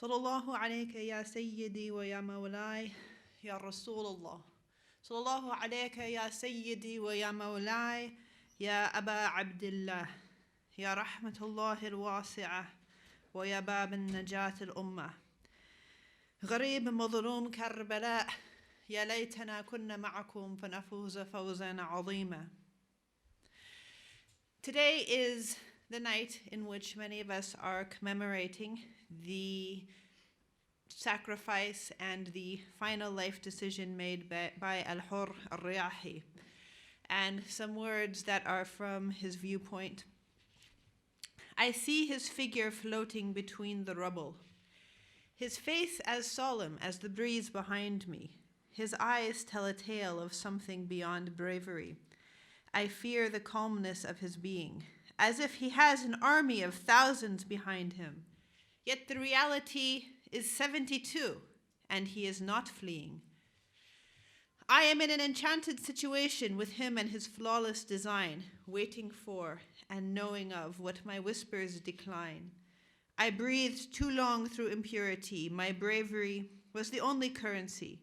صلى الله عليك يا سيدي ويا مولاي يا رسول الله. صلى الله عليك يا سيدي ويا مولاي يا أبا عبد الله يا رحمة الله الواسعة ويا باب النجاة الأمة. غريب مظلوم كربلاء يا ليتنا كنا معكم فنفوز فوزا عظيما. Today is the night in which many of us are commemorating the sacrifice and the final life decision made by Al-Hur Al-Riyahi, and some words that are from his viewpoint. I see his figure floating between the rubble, his face as solemn as the breeze behind me. His eyes tell a tale of something beyond bravery. I fear the calmness of his being, as if he has an army of thousands behind him. Yet the reality is 72, and he is not fleeing. I am in an enchanted situation with him and his flawless design, waiting for and knowing of what my whispers decline. I breathed too long through impurity. My bravery was the only currency.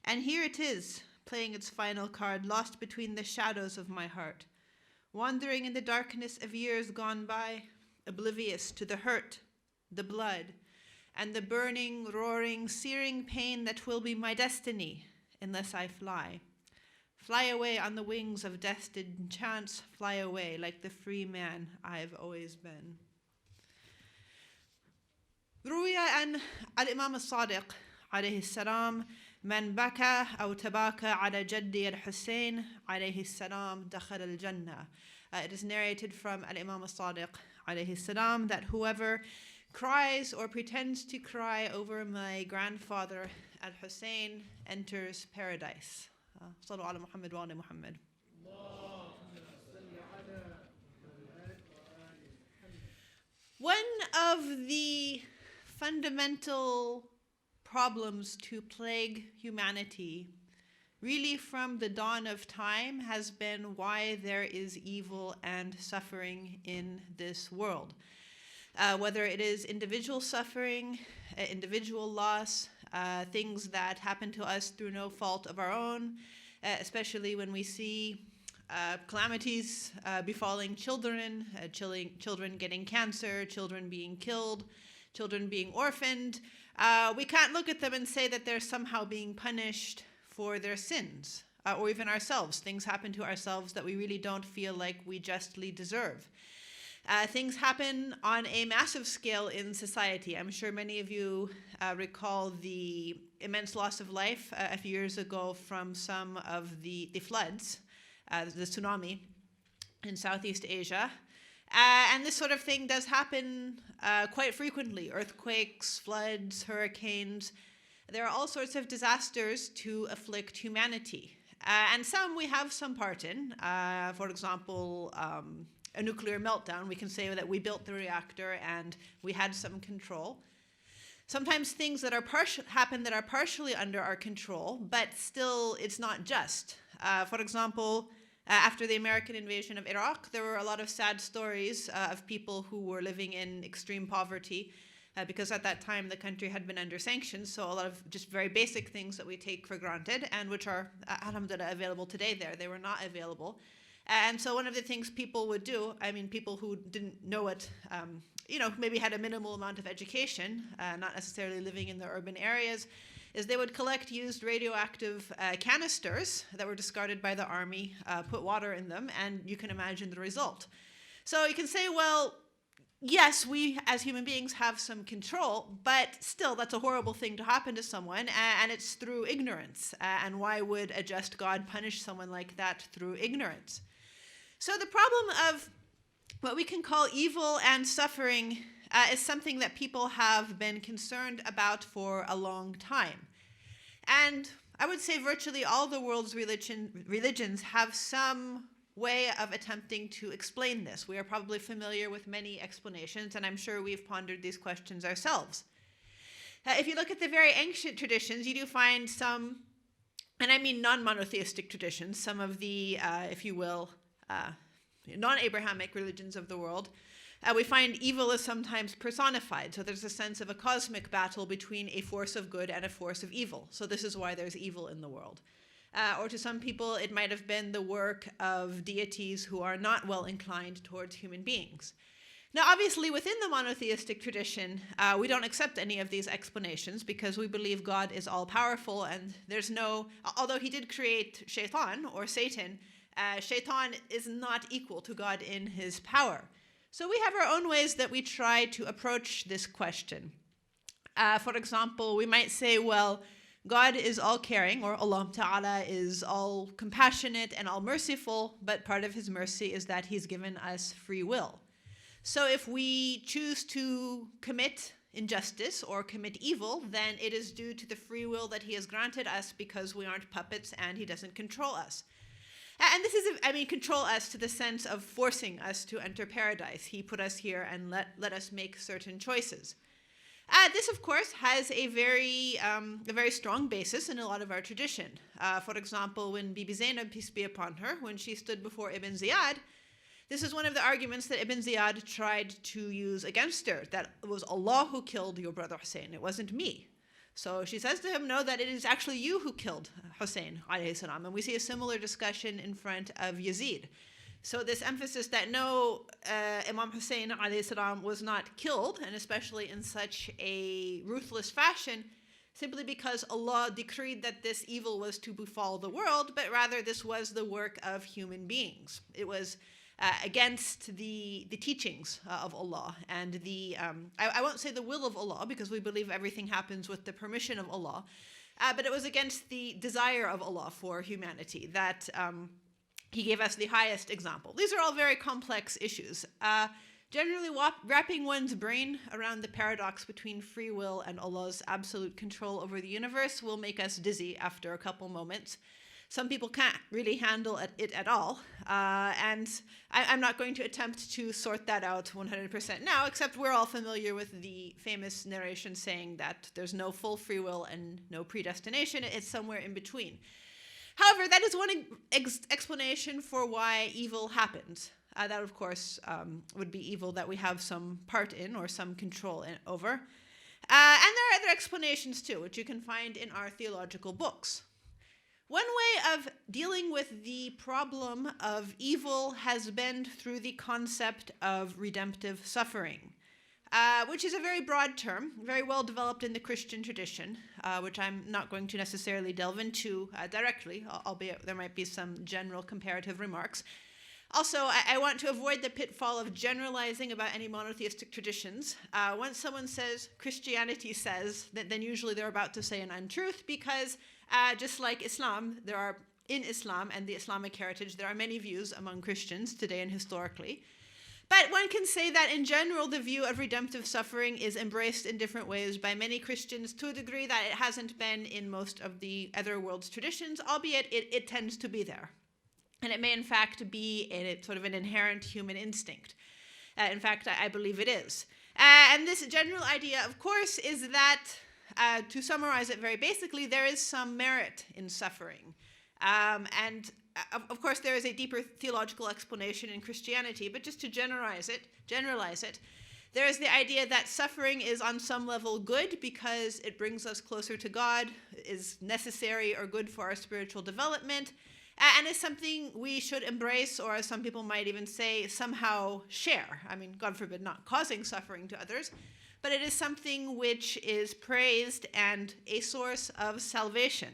And here it is, playing its final card, lost between the shadows of my heart, wandering in the darkness of years gone by, oblivious to the hurt, the blood, and the burning, roaring, searing pain that will be my destiny unless I fly. Fly away on the wings of destined chance, fly away like the free man I've always been. روي عن الإمام الصادق عليه السلام من بكى أو تباكى على جدي الحسين عليه السلام دخل الجنة. It is narrated from Al-Imam al-Sadiq عليه السلام that whoever cries or pretends to cry over my grandfather Al-Hussein enters paradise. صلوا على محمد وآل محمد. One of the fundamental problems to plague humanity, really from the dawn of time, has been why there is evil and suffering in this world. Whether it is individual suffering, individual loss, things that happen to us through no fault of our own, especially when we see calamities befalling children, children getting cancer, children being killed, children being orphaned. We can't look at them and say that they're somehow being punished for their sins, or even ourselves. Things happen to ourselves that we really don't feel like we justly deserve. Things happen on a massive scale in society. I'm sure many of you recall the immense loss of life a few years ago from some of the floods, the tsunami in Southeast Asia. And this sort of thing does happen quite frequently. Earthquakes, floods, hurricanes. There are all sorts of disasters to afflict humanity. And some we have some part in. For example, a nuclear meltdown. We can say that we built the reactor and we had some control. Sometimes things that are happen that are partially under our control, but still it's not just. For example, after the American invasion of Iraq, there were a lot of sad stories of people who were living in extreme poverty because at that time the country had been under sanctions, so a lot of just very basic things that we take for granted and which are, alhamdulillah, available today there, they were not available. And so one of the things people would do, people who didn't know it, maybe had a minimal amount of education, not necessarily living in the urban areas, is they would collect used radioactive canisters that were discarded by the army, put water in them, and you can imagine the result. So you can say, well, yes, we as human beings have some control, but still that's a horrible thing to happen to someone, and it's through ignorance. And why would a just God punish someone like that through ignorance? So the problem of what we can call evil and suffering is something that people have been concerned about for a long time. And I would say virtually all the world's religions have some way of attempting to explain this. We are probably familiar with many explanations, and I'm sure we've pondered these questions ourselves. If you look at the very ancient traditions, you do find some, and I mean non-monotheistic traditions, some of the, if you will, non-Abrahamic religions of the world, We find evil is sometimes personified. So there's a sense of a cosmic battle between a force of good and a force of evil. So this is why there's evil in the world. Or to some people, it might have been the work of deities who are not well inclined towards human beings. Now, obviously, within the monotheistic tradition, we don't accept any of these explanations because we believe God is all-powerful and there's no, although he did create shaitan, or Satan, shaitan is not equal to God in his power. So we have our own ways that we try to approach this question. For example, we might say, well, God is all-caring, or Allah Ta'ala is all-compassionate and all-merciful, but part of his mercy is that he's given us free will. So if we choose to commit injustice or commit evil, then it is due to the free will that he has granted us because we aren't puppets and he doesn't control us. And this is, control us to the sense of forcing us to enter paradise. He put us here and let us make certain choices. This, of course, has a very strong basis in a lot of our tradition. For example, when Bibi Zainab, peace be upon her, when she stood before Ibn Ziyad, this is one of the arguments that Ibn Ziyad tried to use against her, that it was Allah who killed your brother Hussein, it wasn't me. So she says to him, no, that it is actually you who killed Hussein, alayhi salam. And we see a similar discussion in front of Yazid. So this emphasis that no, Imam Hussein alayhi salam was not killed, and especially in such a ruthless fashion, simply because Allah decreed that this evil was to befall the world, but rather this was the work of human beings. It was against the teachings of Allah and the, I won't say the will of Allah because we believe everything happens with the permission of Allah, but it was against the desire of Allah for humanity that he gave us the highest example. These are all very complex issues. Generally, wrapping one's brain around the paradox between free will and Allah's absolute control over the universe will make us dizzy after a couple moments. Some people can't really handle it at all, and I'm not going to attempt to sort that out 100% now, except we're all familiar with the famous narration saying that there's no full free will and no predestination. It's somewhere in between. However, that is one explanation for why evil happens. That, of course, would be evil that we have some part in or some control over. And there are other explanations, too, which you can find in our theological books. One way of dealing with the problem of evil has been through the concept of redemptive suffering, which is a very broad term, very well developed in the Christian tradition, which I'm not going to necessarily delve into directly, albeit there might be some general comparative remarks. Also, I want to avoid the pitfall of generalizing about any monotheistic traditions. Once someone says Christianity says, then usually they're about to say an untruth because just like Islam, in Islam and the Islamic heritage, there are many views among Christians today and historically. But one can say that in general, the view of redemptive suffering is embraced in different ways by many Christians to a degree that it hasn't been in most of the other world's traditions, albeit it tends to be there. And it may in fact be sort of an inherent human instinct. In fact, I believe it is. And this general idea, of course, is that to summarize it very basically, there is some merit in suffering. And of course, there is a deeper theological explanation in Christianity, but just to generalize it, there is the idea that suffering is on some level good because it brings us closer to God, is necessary or good for our spiritual development, and is something we should embrace, or as some people might even say, somehow share. I mean, God forbid, not causing suffering to others, but it is something which is praised and a source of salvation.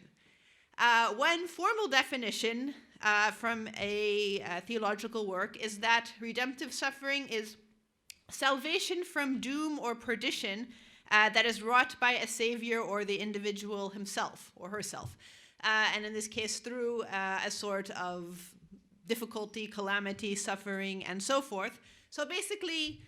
One formal definition from a theological work is that redemptive suffering is salvation from doom or perdition that is wrought by a savior or the individual himself or herself. And in this case, through a sort of difficulty, calamity, suffering, and so forth. So basically,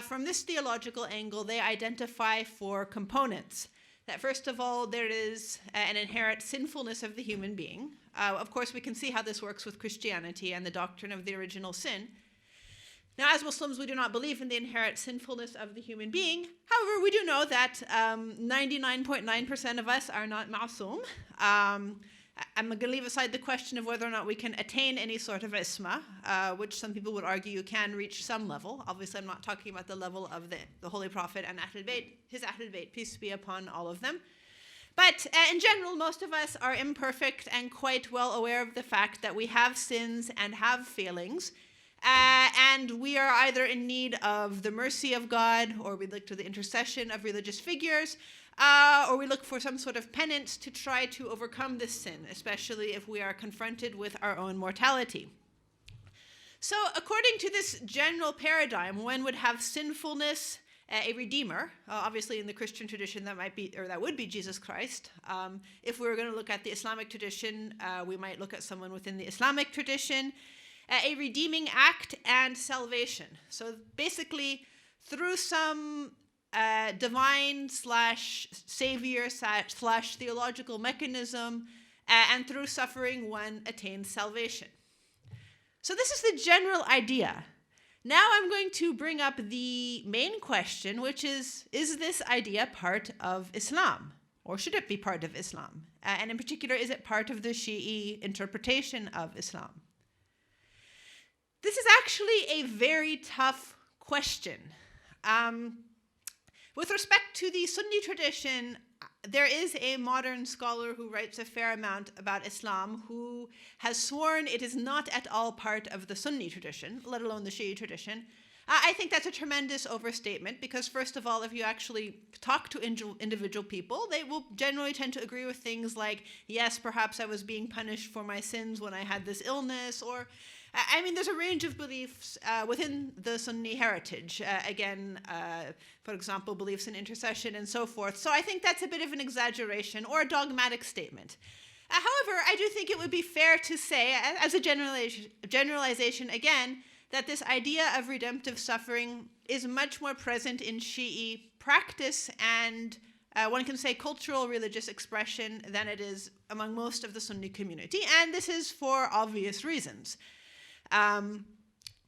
from this theological angle, they identify four components. That first of all, there is an inherent sinfulness of the human being. Of course, we can see how this works with Christianity and the doctrine of the original sin. Now, as Muslims, we do not believe in the inherent sinfulness of the human being. However, we do know that 99.9% of us are not ma'soom. I'm going to leave aside the question of whether or not we can attain any sort of isma, which some people would argue you can reach some level. Obviously, I'm not talking about the level of the Holy Prophet and Ahlul Bayt, his Ahlul Bayt, peace be upon all of them. But in general, most of us are imperfect and quite well aware of the fact that we have sins and have failings. And we are either in need of the mercy of God, or we look to the intercession of religious figures, or we look for some sort of penance to try to overcome this sin, especially if we are confronted with our own mortality. So according to this general paradigm, one would have sinfulness, a redeemer. Obviously in the Christian tradition that would be Jesus Christ. If we were going to look at the Islamic tradition, we might look at someone within the Islamic tradition. A redeeming act and salvation. So basically through some divine / savior / theological mechanism, and through suffering one attains salvation. So this is the general idea. Now I'm going to bring up the main question, which is this idea part of Islam? Or should it be part of Islam? And in particular, is it part of the Shi'i interpretation of Islam? This is actually a very tough question. With respect to the Sunni tradition, there is a modern scholar who writes a fair amount about Islam who has sworn it is not at all part of the Sunni tradition, let alone the Shi'i tradition. I think that's a tremendous overstatement because, first of all, if you actually talk to individual people, they will generally tend to agree with things like, yes, perhaps I was being punished for my sins when I had this illness, or there's a range of beliefs within the Sunni heritage. For example, beliefs in intercession and so forth. So I think that's a bit of an exaggeration or a dogmatic statement. However, I do think it would be fair to say, as a generalization again, that this idea of redemptive suffering is much more present in Shi'i practice and one can say cultural religious expression than it is among most of the Sunni community. And this is for obvious reasons.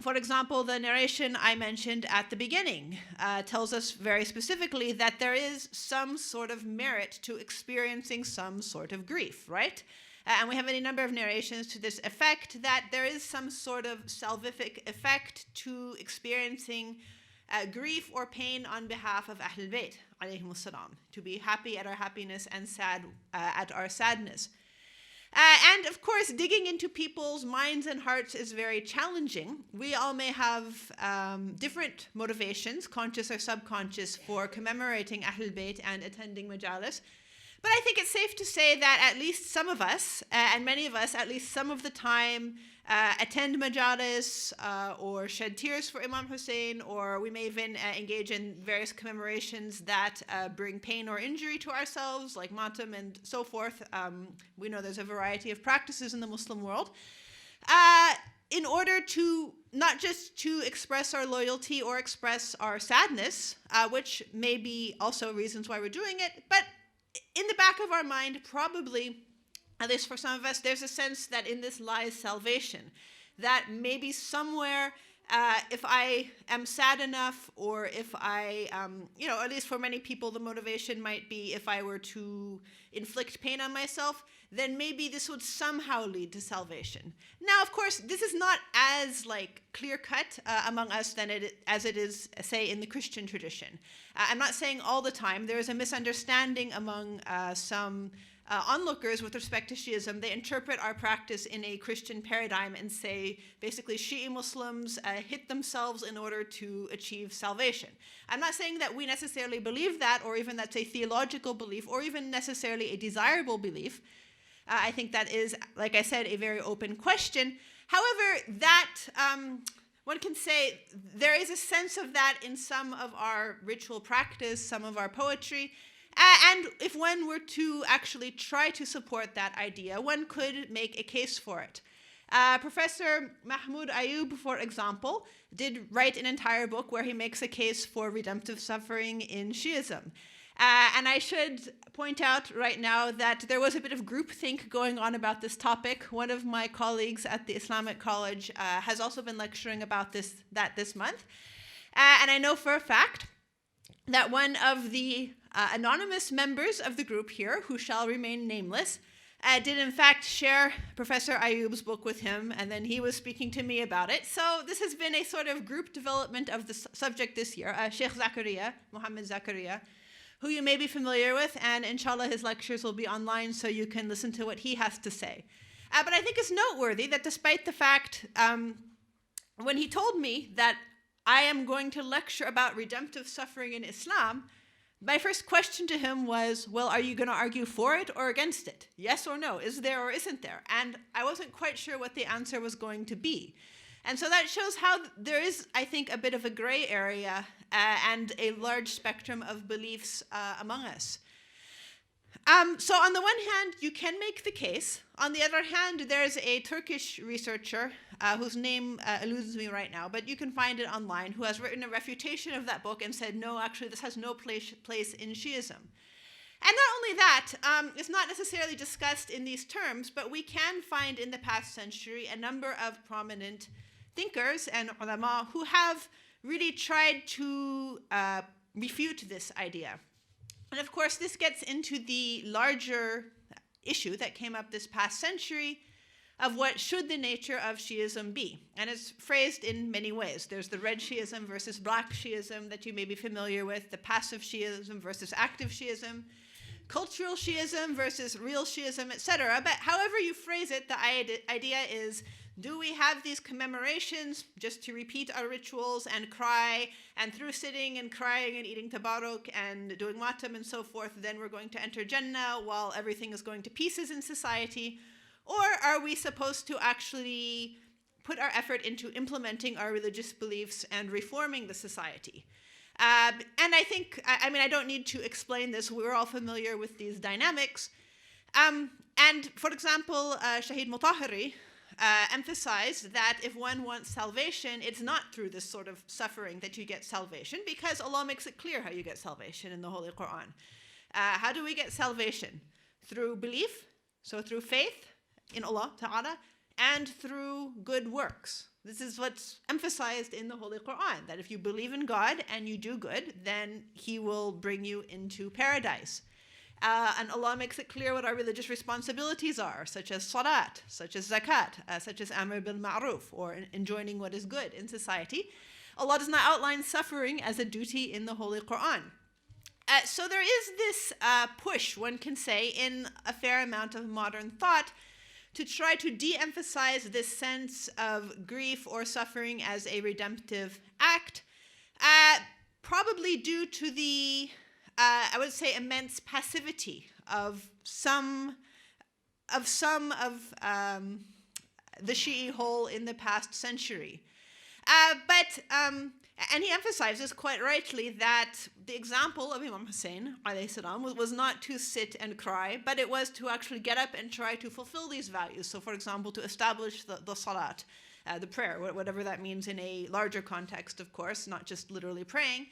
For example, the narration I mentioned at the beginning tells us very specifically that there is some sort of merit to experiencing some sort of grief, right? And we have any number of narrations to this effect that there is some sort of salvific effect to experiencing grief or pain on behalf of Ahlul Bayt, alayhimus salam, to be happy at our happiness and sad at our sadness. And of course, digging into people's minds and hearts is very challenging. We all may have different motivations, conscious or subconscious, for commemorating Ahlul Bayt and attending majalis. But I think it's safe to say that at least some of us, and many of us, at least some of the time, attend majalis or shed tears for Imam Hussein, or we may even engage in various commemorations that bring pain or injury to ourselves, like matam and so forth. We know there's a variety of practices in the Muslim world. In order to not just to express our loyalty or express our sadness, which may be also reasons why we're doing it, but in the back of our mind, probably, at least for some of us, there's a sense that in this lies salvation. That maybe somewhere, if I am sad enough, or if I, at least for many people, the motivation might be if I were to inflict pain on myself, then maybe this would somehow lead to salvation. Now, of course, this is not as clear-cut among us as it is, say, in the Christian tradition. I'm not saying all the time. There is a misunderstanding among some onlookers with respect to Shi'ism. They interpret our practice in a Christian paradigm and say, basically, Shi'i Muslims hit themselves in order to achieve salvation. I'm not saying that we necessarily believe that, or even that's a theological belief, or even necessarily a desirable belief. I think that is, like I said, a very open question. However, that one can say there is a sense of that in some of our ritual practice, some of our poetry. And if one were to actually try to support that idea, one could make a case for it. Professor Mahmoud Ayub, for example, did write an entire book where he makes a case for redemptive suffering in Shi'ism. And I should point out right now that there was a bit of groupthink going on about this topic. One of my colleagues at the Islamic College has also been lecturing about this month. And I know for a fact that one of the anonymous members of the group here, who shall remain nameless, did in fact share Professor Ayoub's book with him, and then he was speaking to me about it. So this has been a sort of group development of the subject this year. Sheikh Zakaria, Muhammad Zakaria, who you may be familiar with, and inshallah his lectures will be online so you can listen to what he has to say. But I think it's noteworthy that despite the fact, when he told me that I am going to lecture about redemptive suffering in Islam, my first question to him was, well, are you going to argue for it or against it? Yes or no? Is there or isn't there? And I wasn't quite sure what the answer was going to be. And so that shows how there is, I think, a bit of a gray area and a large spectrum of beliefs among us. So on the one hand, you can make the case. On the other hand, there's a Turkish researcher whose name eludes me right now, but you can find it online, who has written a refutation of that book and said, no, actually, this has no place in Shiism. And not only that, it's not necessarily discussed in these terms, but we can find in the past century a number of prominent thinkers and ulama who have really tried to refute this idea. And of course, this gets into the larger issue that came up this past century of what should the nature of Shiism be. And it's phrased in many ways. There's the red Shiism versus black Shiism that you may be familiar with, the passive Shiism versus active Shiism, cultural Shiism versus real Shiism, etc. But however you phrase it, the idea is, do we have these commemorations just to repeat our rituals and cry, and through sitting and crying and eating tabaruk and doing matam and so forth, then we're going to enter Jannah while everything is going to pieces in society? Or are we supposed to actually put our effort into implementing our religious beliefs and reforming the society? And I think, I mean, I don't need to explain this. We're all familiar with these dynamics. And for example, Shahid Mutahari emphasized that if one wants salvation, it's not through this sort of suffering that you get salvation, because Allah makes it clear how you get salvation in the Holy Quran. How do we get salvation? Through belief, so through faith in Allah Ta'ala, and through good works. This is what's emphasized in the Holy Quran, that if you believe in God and you do good, then He will bring you into paradise. And Allah makes it clear what our religious responsibilities are, such as salat, such as zakat, such as amr bil ma'ruf, or enjoining what is good in society. Allah does not outline suffering as a duty in the Holy Quran. So there is this push, one can say, in a fair amount of modern thought to try to de-emphasize this sense of grief or suffering as a redemptive act, probably due to the I would say immense passivity of some of the Shi'i whole in the past century. And he emphasizes quite rightly that the example of Imam Hussein alayhi salam was not to sit and cry, but it was to actually get up and try to fulfill these values. So for example, to establish the salat, the prayer, whatever that means in a larger context, of course, not just literally praying,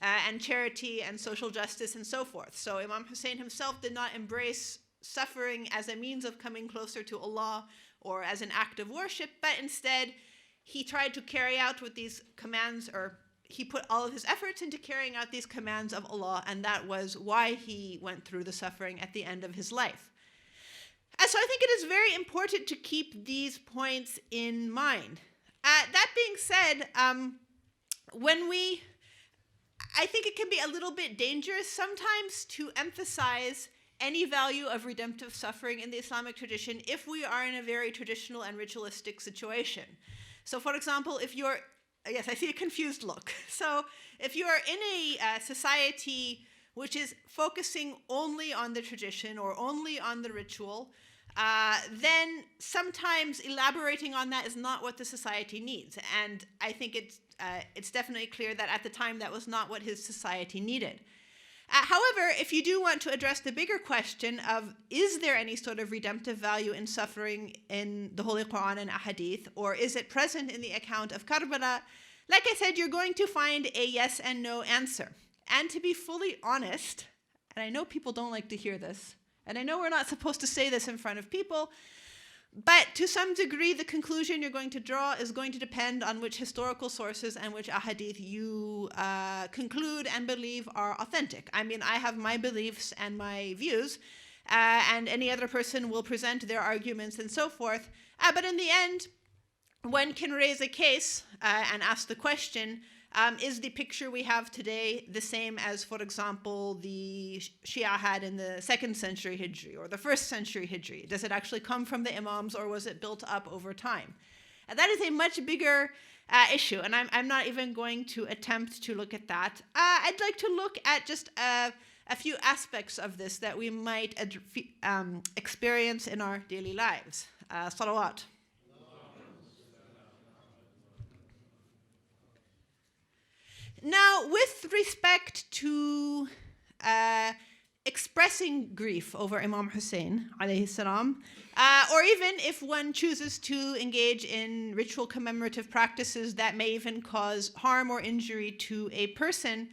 and charity and social justice and so forth. So Imam Hussein himself did not embrace suffering as a means of coming closer to Allah or as an act of worship, but instead he tried to carry out with these commands, or he put all of his efforts into carrying out these commands of Allah, and that was why he went through the suffering at the end of his life. And so I think it is very important to keep these points in mind. That being said, I think it can be a little bit dangerous sometimes to emphasize any value of redemptive suffering in the Islamic tradition if we are in a very traditional and ritualistic situation. So for example, if you're, yes, I see a confused look. So if you are in a society which is focusing only on the tradition or only on the ritual, then sometimes elaborating on that is not what the society needs. And I think it's definitely clear that at the time that was not what his society needed. However, if you do want to address the bigger question of, is there any sort of redemptive value in suffering in the Holy Quran and Ahadith, or is it present in the account of Karbala? Like I said, you're going to find a yes and no answer. And to be fully honest, and I know people don't like to hear this, and I know we're not supposed to say this in front of people, but to some degree, the conclusion you're going to draw is going to depend on which historical sources and which ahadith you conclude and believe are authentic. I mean, I have my beliefs and my views, and any other person will present their arguments and so forth. But in the end, one can raise a case and ask the question, is the picture we have today the same as, for example, the Shia had in the 2nd century Hijri or the 1st century Hijri? Does it actually come from the Imams, or was it built up over time? And that is a much bigger issue, and I'm not even going to attempt to look at that. I'd like to look at just a few aspects of this that we might experience in our daily lives. Salawat. Now, with respect to expressing grief over Imam Hussein, alayhi salam, or even if one chooses to engage in ritual commemorative practices that may even cause harm or injury to a person,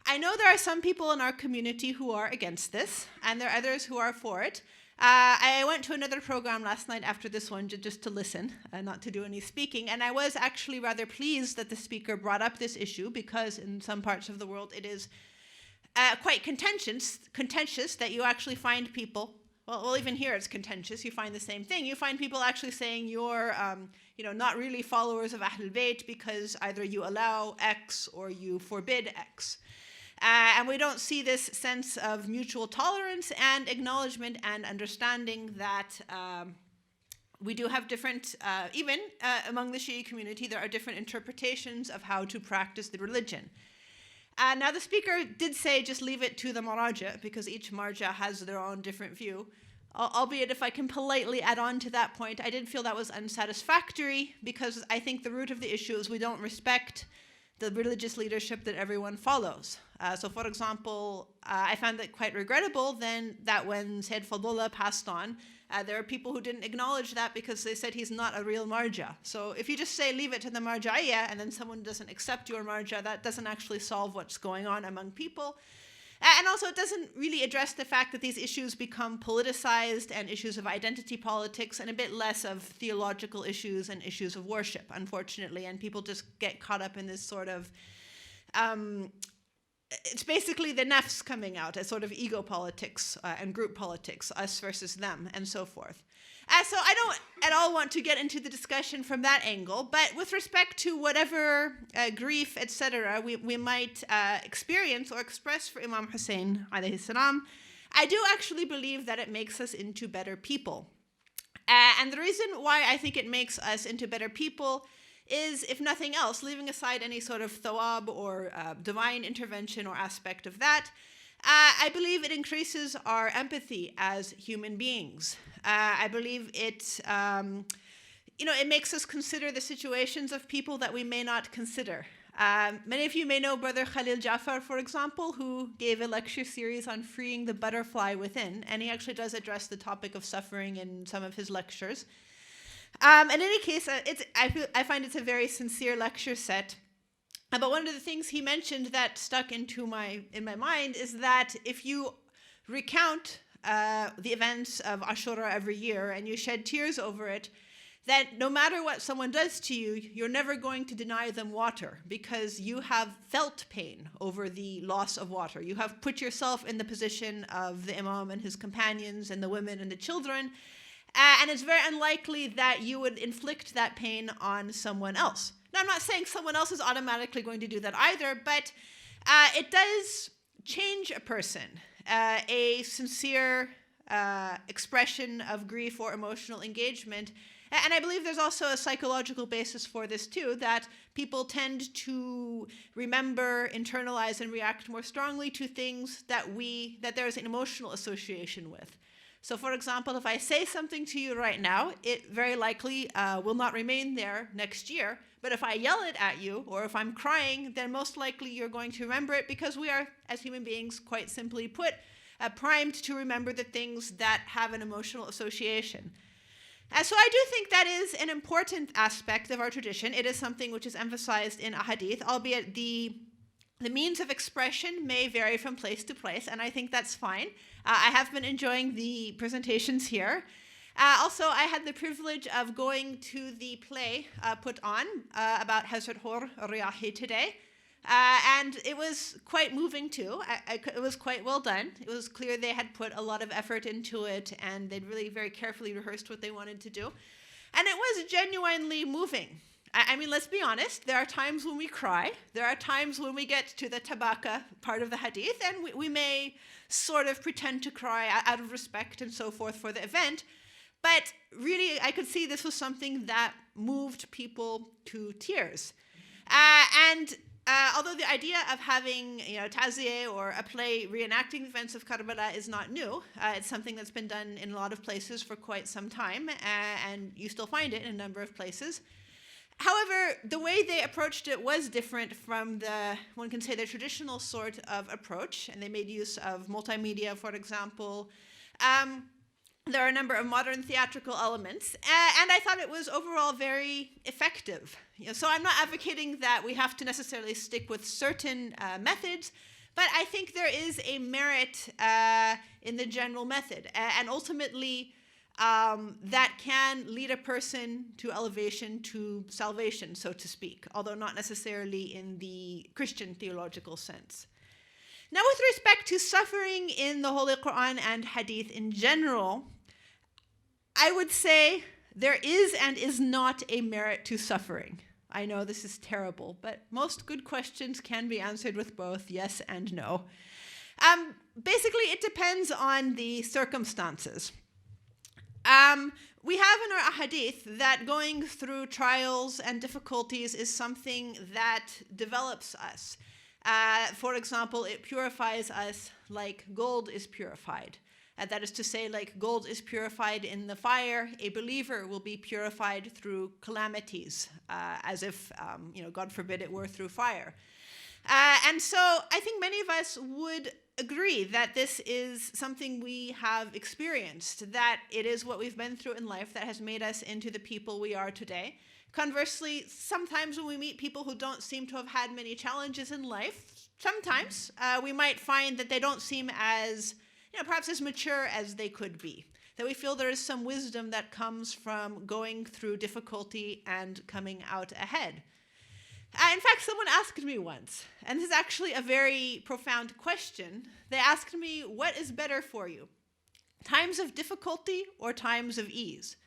I know there are some people in our community who are against this, and there are others who are for it. I went to another program last night after this one just to listen, not to do any speaking, and I was actually rather pleased that the speaker brought up this issue, because in some parts of the world it is quite contentious that you actually find people, well, even here it's contentious, you find the same thing. You find people actually saying you're not really followers of Ahlul Bayt because either you allow X or you forbid X. And we don't see this sense of mutual tolerance and acknowledgement and understanding that we do have different, even among the Shia community, there are different interpretations of how to practice the religion. Now the speaker did say just leave it to the maraja, because each marja has their own different view. Albeit if I can politely add on to that point, I did feel that was unsatisfactory, because I think the root of the issue is we don't respect the religious leadership that everyone follows. So for example, I found it quite regrettable then that when Sayyid Fadullah passed on, there are people who didn't acknowledge that because they said he's not a real marja. So if you just say leave it to the marja'iyya and then someone doesn't accept your marja, that doesn't actually solve what's going on among people. And also it doesn't really address the fact that these issues become politicized and issues of identity politics and a bit less of theological issues and issues of worship, unfortunately. And people just get caught up in this sort of, it's basically the nafs coming out as sort of ego politics and group politics, us versus them, and so forth. So I don't at all want to get into the discussion from that angle, but with respect to whatever grief, etc., we might experience or express for Imam Hussein, alayhi salam, I do actually believe that it makes us into better people. And the reason why I think it makes us into better people is, if nothing else, leaving aside any sort of thawab or divine intervention or aspect of that, I believe it increases our empathy as human beings. I believe it, it makes us consider the situations of people that we may not consider. Many of you may know Brother Khalil Jafar, for example, who gave a lecture series on freeing the butterfly within, and he actually does address the topic of suffering in some of his lectures. In any case, I find it's a very sincere lecture set. But one of the things he mentioned that stuck in my mind is that if you recount the events of Ashura every year and you shed tears over it, that no matter what someone does to you, you're never going to deny them water, because you have felt pain over the loss of water. You have put yourself in the position of the Imam and his companions and the women and the children, and it's very unlikely that you would inflict that pain on someone else. Now, I'm not saying someone else is automatically going to do that either, but it does change a person. A sincere expression of grief or emotional engagement. And I believe there's also a psychological basis for this too, that people tend to remember, internalize, and react more strongly to things that there's an emotional association with. So for example, if I say something to you right now, it very likely will not remain there next year. But if I yell it at you, or if I'm crying, then most likely you're going to remember it, because we are, as human beings, quite simply put, primed to remember the things that have an emotional association. So I do think that is an important aspect of our tradition. It is something which is emphasized in ahadith, albeit the means of expression may vary from place to place, and I think that's fine. I have been enjoying the presentations here. Also, I had the privilege of going to the play put on about Hazrat Hur Riyahi today. And it was quite moving too. It was quite well done. It was clear they had put a lot of effort into it, and they'd really very carefully rehearsed what they wanted to do. And it was genuinely moving. I mean, let's be honest. There are times when we cry. There are times when we get to the tabaka part of the hadith, and we may sort of pretend to cry out of respect and so forth for the event. But really, I could see this was something that moved people to tears. Although the idea of having, taziyeh or a play reenacting the events of Karbala is not new, it's something that's been done in a lot of places for quite some time, and you still find it in a number of places. However, the way they approached it was different from one can say, the traditional sort of approach, and they made use of multimedia, for example. There are a number of modern theatrical elements, and I thought it was overall very effective. So I'm not advocating that we have to necessarily stick with certain methods, but I think there is a merit in the general method, and ultimately that can lead a person to elevation, to salvation, so to speak, although not necessarily in the Christian theological sense. Now, with respect to suffering in the Holy Quran and Hadith in general, I would say there is and is not a merit to suffering. I know this is terrible, but most good questions can be answered with both yes and no. Basically, it depends on the circumstances. We have in our Hadith that going through trials and difficulties is something that develops us. For example, it purifies us like gold is purified. That is to say, like gold is purified in the fire, a believer will be purified through calamities, as if, God forbid it were through fire. And so I think many of us would agree that this is something we have experienced, that it is what we've been through in life that has made us into the people we are today. Conversely, sometimes when we meet people who don't seem to have had many challenges in life, sometimes we might find that they don't seem as, perhaps as mature as they could be. That we feel there is some wisdom that comes from going through difficulty and coming out ahead. In fact, someone asked me once, and this is actually a very profound question. They asked me, what is better for you? Times of difficulty or times of ease?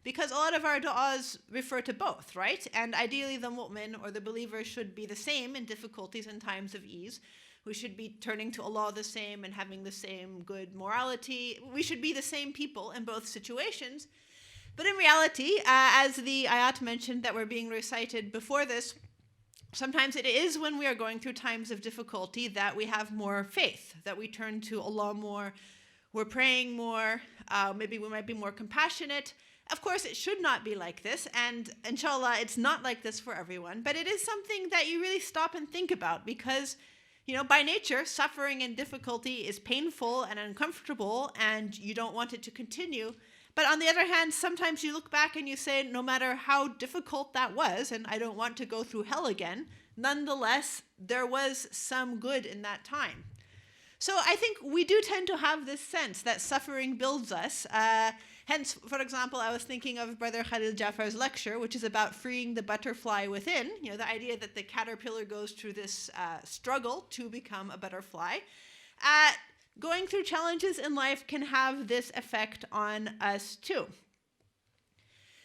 Because a lot of our du'as refer to both, right? And ideally the mu'min or the believer should be the same in difficulties and times of ease. We should be turning to Allah the same and having the same good morality. We should be the same people in both situations. But in reality, as the ayat mentioned that were being recited before this, sometimes it is when we are going through times of difficulty that we have more faith, that we turn to Allah more, we're praying more, maybe we might be more compassionate. Of course, it should not be like this, and inshallah, it's not like this for everyone, but it is something that you really stop and think about because, by nature, suffering and difficulty is painful and uncomfortable, and you don't want it to continue. But on the other hand, sometimes you look back and you say, no matter how difficult that was, and I don't want to go through hell again, nonetheless, there was some good in that time. So I think we do tend to have this sense that suffering builds us. Hence, for example, I was thinking of Brother Khalil Jafar's lecture, which is about freeing the butterfly within. The idea that the caterpillar goes through this struggle to become a butterfly. Going through challenges in life can have this effect on us too.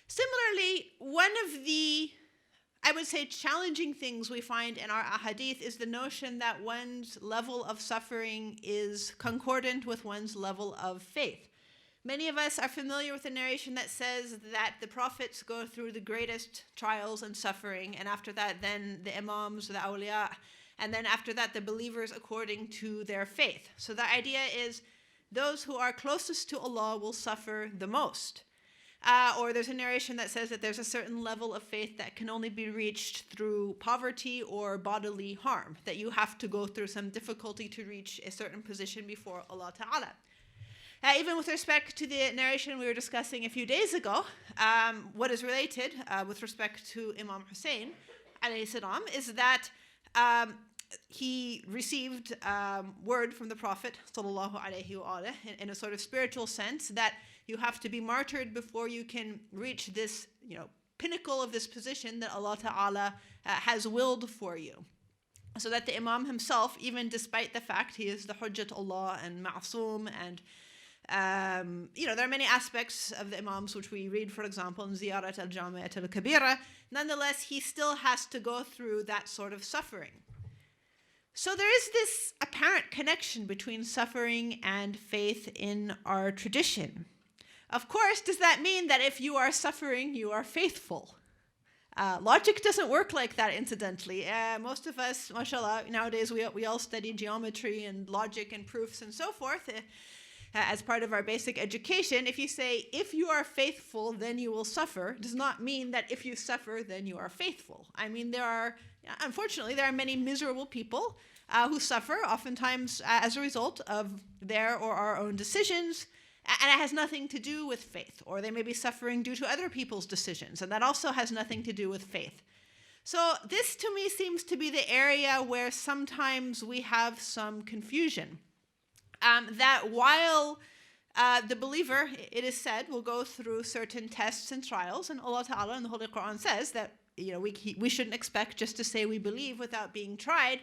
Similarly, one of the, I would say, challenging things we find in our ahadith is the notion that one's level of suffering is concordant with one's level of faith. Many of us are familiar with the narration that says that the prophets go through the greatest trials and suffering, and after that, then the imams, the awliya, and then after that, the believers according to their faith. So the idea is those who are closest to Allah will suffer the most. Or there's a narration that says that there's a certain level of faith that can only be reached through poverty or bodily harm, that you have to go through some difficulty to reach a certain position before Allah Ta'ala. Even with respect to the narration we were discussing a few days ago, what is related with respect to Imam Hussein, alayhi salam, is that he received word from the Prophet sallallahu alaihi wa in a sort of spiritual sense that you have to be martyred before you can reach this, pinnacle of this position that Allah Ta'ala has willed for you. So that the Imam himself, even despite the fact he is the Hujjat Allah and Ma'soom, and there are many aspects of the Imams which we read, for example, in Ziyarat al-Jami'at al-Kabira, nonetheless, he still has to go through that sort of suffering. So there is this apparent connection between suffering and faith in our tradition. Of course, does that mean that if you are suffering, you are faithful? Logic doesn't work like that, incidentally. Most of us, mashallah, nowadays we all study geometry and logic and proofs and so forth as part of our basic education. If you say, if you are faithful, then you will suffer, does not mean that if you suffer, then you are faithful. I mean, unfortunately, there are many miserable people who suffer, oftentimes as a result of their or our own decisions, and it has nothing to do with faith, or they may be suffering due to other people's decisions, and that also has nothing to do with faith. So this to me seems to be the area where sometimes we have some confusion. That while the believer, it is said, will go through certain tests and trials, and Allah Ta'ala in the Holy Quran says that we shouldn't expect just to say we believe without being tried.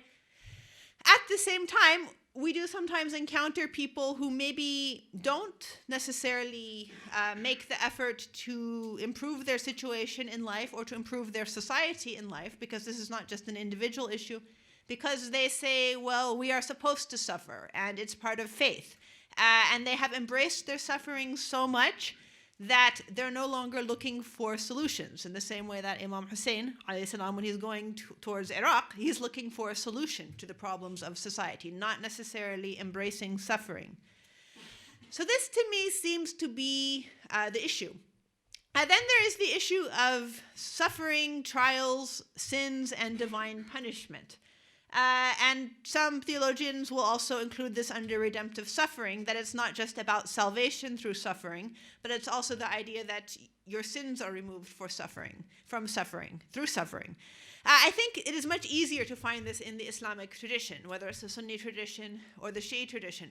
At the same time, we do sometimes encounter people who maybe don't necessarily make the effort to improve their situation in life or to improve their society in life, because this is not just an individual issue, because they say, well, we are supposed to suffer and it's part of faith. And they have embraced their suffering so much that they're no longer looking for solutions. In the same way that Imam Hussein, alayhi salam, when he's going towards Iraq, he's looking for a solution to the problems of society, not necessarily embracing suffering. So this to me seems to be the issue. Then there is the issue of suffering, trials, sins, and divine punishment. And some theologians will also include this under redemptive suffering, that it's not just about salvation through suffering, but it's also the idea that your sins are removed through suffering. I think it is much easier to find this in the Islamic tradition, whether it's the Sunni tradition or the Shia tradition.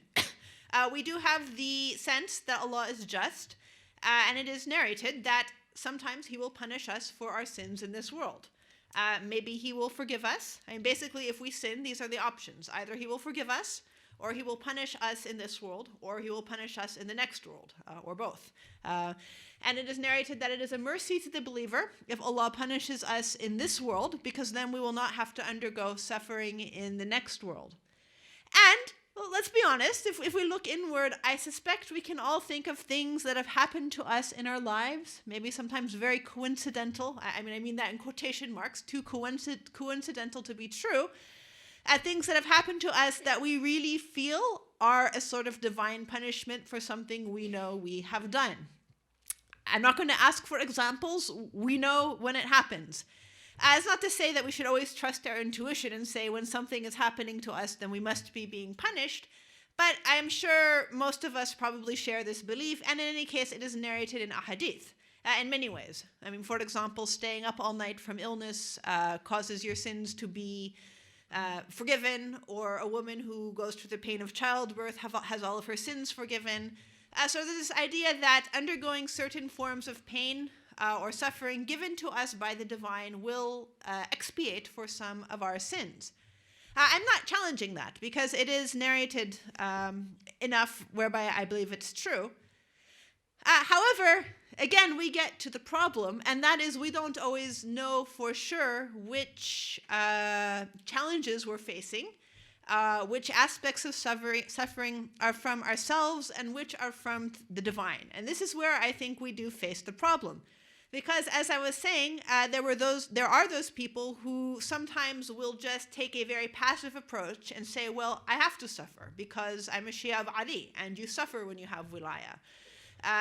We do have the sense that Allah is just, and it is narrated that sometimes He will punish us for our sins in this world. Maybe He will forgive us. I mean, basically, if we sin, these are the options. Either He will forgive us, or He will punish us in this world, or He will punish us in the next world, or both. And it is narrated that it is a mercy to the believer if Allah punishes us in this world, because then we will not have to undergo suffering in the next world. And well, let's be honest, if we look inward, I suspect we can all think of things that have happened to us in our lives, maybe sometimes very coincidental. I mean that in quotation marks, too coincidental to be true. Things that have happened to us that we really feel are a sort of divine punishment for something we know we have done. I'm not going to ask for examples. We know when it happens. It's not to say that we should always trust our intuition and say when something is happening to us, then we must be being punished. But I'm sure most of us probably share this belief. And in any case, it is narrated in ahadith in many ways. I mean, for example, staying up all night from illness causes your sins to be forgiven, or a woman who goes through the pain of childbirth has all of her sins forgiven. So there's this idea that undergoing certain forms of pain or suffering given to us by the divine will expiate for some of our sins. I'm not challenging that, because it is narrated enough whereby I believe it's true. However, again, we get to the problem, and that is we don't always know for sure which challenges we're facing, which aspects of suffering are from ourselves and which are from the divine. And this is where I think we do face the problem. Because as I was saying, there are those people who sometimes will just take a very passive approach and say, well, I have to suffer because I'm a Shia of Ali, and you suffer when you have wilaya.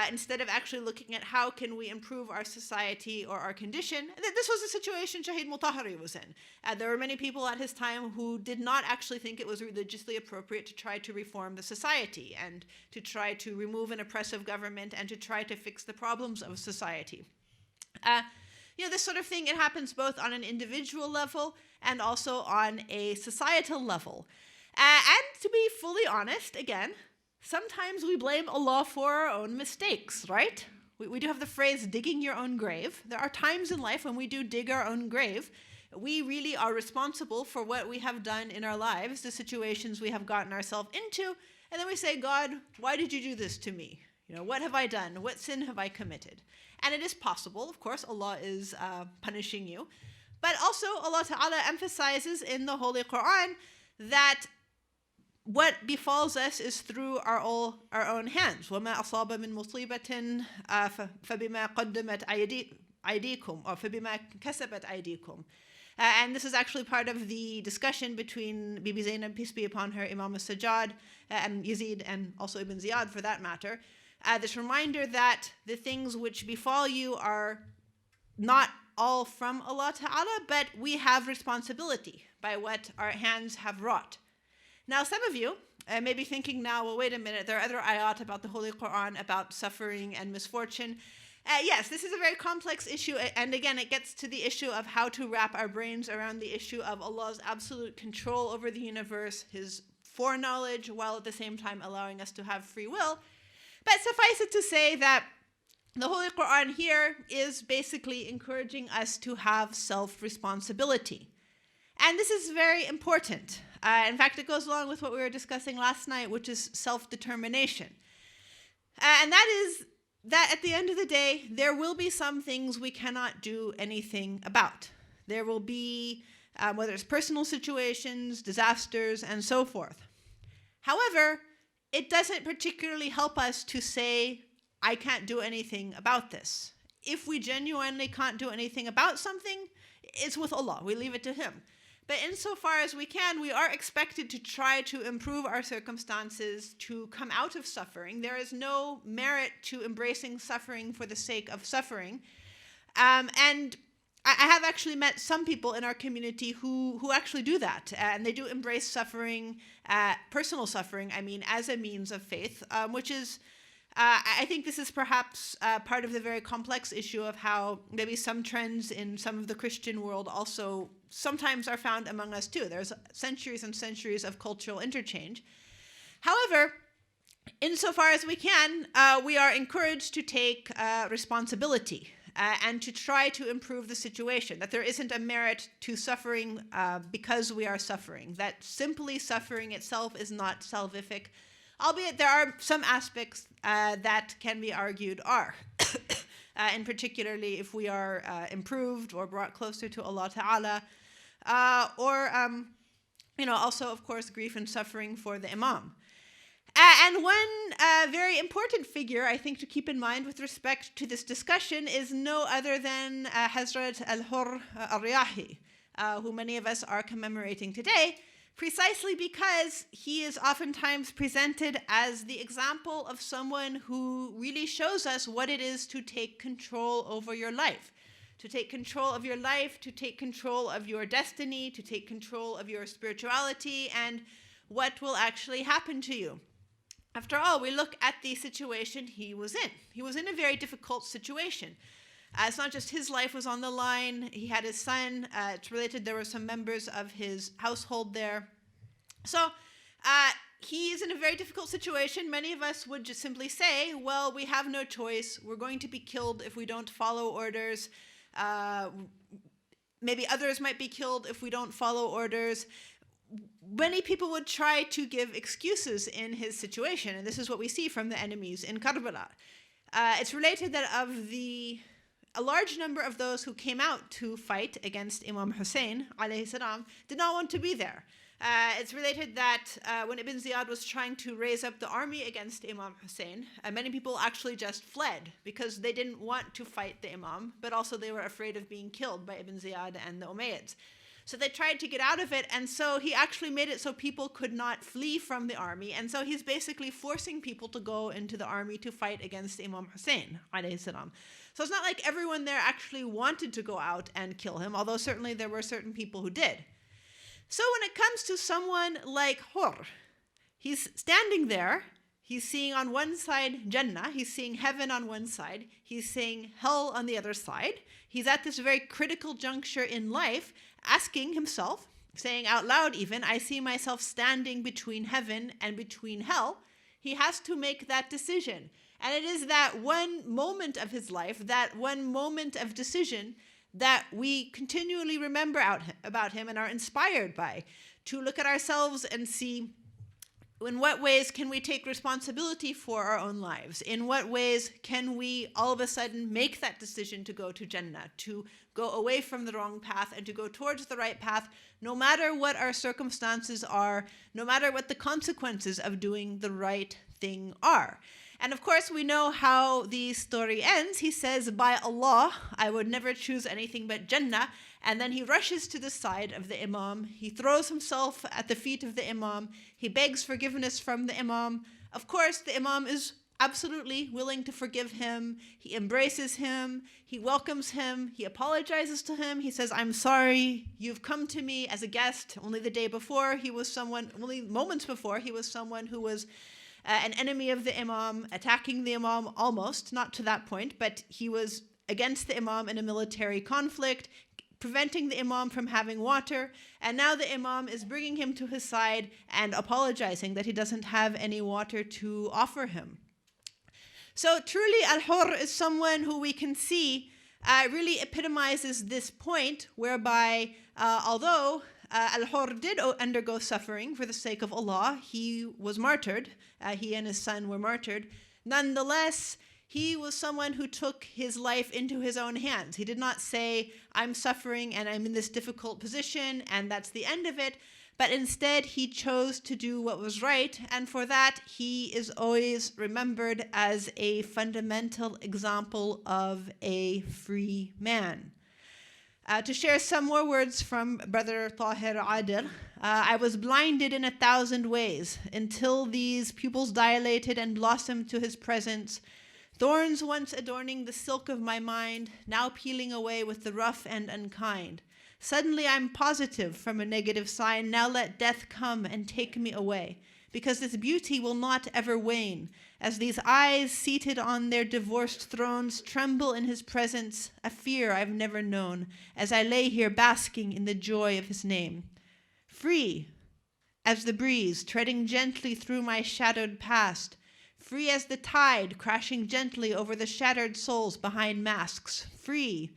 Instead of actually looking at how can we improve our society or our condition. This was the situation Shahid Mutahari was in. There were many people at his time who did not actually think it was religiously appropriate to try to reform the society and to try to remove an oppressive government and to try to fix the problems of society. This sort of thing, it happens both on an individual level and also on a societal level. And to be fully honest, again, sometimes we blame Allah for our own mistakes, right? We do have the phrase, digging your own grave. There are times in life when we do dig our own grave. We really are responsible for what we have done in our lives, the situations we have gotten ourselves into. And then we say, God, why did you do this to me? What have I done? What sin have I committed? And it is possible, of course, Allah is punishing you. But also Allah Ta'ala emphasizes in the Holy Quran that what befalls us is through our own hands. وَمَا أَصَابَ مِن مُصِيبَةٍ فَبِمَا قَدَّمَتْ أَيْدِيكُمْ or فَبِمَا كَسَبَتْ أَيْدِيكُمْ. And this is actually part of the discussion between Bibi Zainab, peace be upon her, Imam al-Sajjad, and Yazid, and also Ibn Ziyad for that matter. This reminder that the things which befall you are not all from Allah Ta'ala, but we have responsibility by what our hands have wrought. Now, some of you may be thinking now, well, wait a minute, there are other ayat about the Holy Quran, about suffering and misfortune. Yes, this is a very complex issue, and again, it gets to the issue of how to wrap our brains around the issue of Allah's absolute control over the universe, His foreknowledge, while at the same time allowing us to have free will. But suffice it to say that the Holy Quran here is basically encouraging us to have self-responsibility. And this is very important. In fact, it goes along with what we were discussing last night, which is self-determination. And that is that at the end of the day, there will be some things we cannot do anything about. There will be, whether it's personal situations, disasters, and so forth. However, it doesn't particularly help us to say, I can't do anything about this. If we genuinely can't do anything about something, it's with Allah. We leave it to Him. But insofar as we can, we are expected to try to improve our circumstances, to come out of suffering. There is no merit to embracing suffering for the sake of suffering. And I have actually met some people in our community who actually do that. And they do embrace suffering, personal suffering, as a means of faith, which is, I think this is perhaps part of the very complex issue of how maybe some trends in some of the Christian world also sometimes are found among us too. There's centuries and centuries of cultural interchange. However, insofar as we can, we are encouraged to take responsibility and to try to improve the situation, that there isn't a merit to suffering because we are suffering, that simply suffering itself is not salvific, albeit there are some aspects that can be argued are. And particularly if we are improved or brought closer to Allah Ta'ala, or also, of course, grief and suffering for the Imam. And one very important figure, I think, to keep in mind with respect to this discussion is no other than Hazrat al-Hurr al-Riyahi, who many of us are commemorating today, precisely because he is oftentimes presented as the example of someone who really shows us what it is to take control over your life. To take control of your life, to take control of your destiny, to take control of your spirituality, and what will actually happen to you. After all, we look at the situation he was in. He was in a very difficult situation. It's not just his life was on the line. He had his son. It's related there were some members of his household there. So he is in a very difficult situation. Many of us would just simply say, well, we have no choice. We're going to be killed if we don't follow orders. Maybe others might be killed if we don't follow orders. Many people would try to give excuses in his situation, and this is what we see from the enemies in Karbala. It's related that a large number of those who came out to fight against Imam Hussein alayhi salam did not want to be there. It's related that when Ibn Ziyad was trying to raise up the army against Imam Hussein, many people actually just fled because they didn't want to fight the Imam, but also they were afraid of being killed by Ibn Ziyad and the Umayyads. So they tried to get out of it, and so he actually made it so people could not flee from the army, and so he's basically forcing people to go into the army to fight against Imam Hussein alayhi salam. So it's not like everyone there actually wanted to go out and kill him, although certainly there were certain people who did. So when it comes to someone like Hurr, he's standing there, he's seeing on one side Jannah, he's seeing heaven on one side, he's seeing hell on the other side. He's at this very critical juncture in life, asking himself, saying out loud even, I see myself standing between heaven and between hell. He has to make that decision. And it is that one moment of his life, that one moment of decision, that we continually remember about him and are inspired by, to look at ourselves and see in what ways can we take responsibility for our own lives? In what ways can we all of a sudden make that decision to go to Jannah, to go away from the wrong path and to go towards the right path, no matter what our circumstances are, no matter what the consequences of doing the right thing are. And of course, we know how the story ends. He says, by Allah, I would never choose anything but Jannah. And then he rushes to the side of the Imam. He throws himself at the feet of the Imam. He begs forgiveness from the Imam. Of course, the Imam is absolutely willing to forgive him. He embraces him. He welcomes him. He apologizes to him. He says, I'm sorry. You've come to me as a guest. Only moments before, he was someone who was an enemy of the Imam, attacking the Imam almost, not to that point, but he was against the Imam in a military conflict, preventing the Imam from having water, and now the Imam is bringing him to his side and apologizing that he doesn't have any water to offer him. So truly Al-Hurr is someone who we can see really epitomizes this point whereby although Al-Hurr did undergo suffering for the sake of Allah, he was martyred, he and his son were martyred, nonetheless, he was someone who took his life into his own hands. He did not say, I'm suffering and I'm in this difficult position and that's the end of it, but instead he chose to do what was right, and for that he is always remembered as a fundamental example of a free man. To share some more words from Brother Tahir Adil, I was blinded in 1,000 ways until these pupils dilated and blossomed to his presence. Thorns once adorning the silk of my mind, now peeling away with the rough and unkind. Suddenly I'm positive from a negative sign, now let death come and take me away, because this beauty will not ever wane, as these eyes seated on their divorced thrones tremble in his presence, a fear I've never known, as I lay here basking in the joy of his name. Free as the breeze treading gently through my shadowed past, free as the tide crashing gently over the shattered souls behind masks, free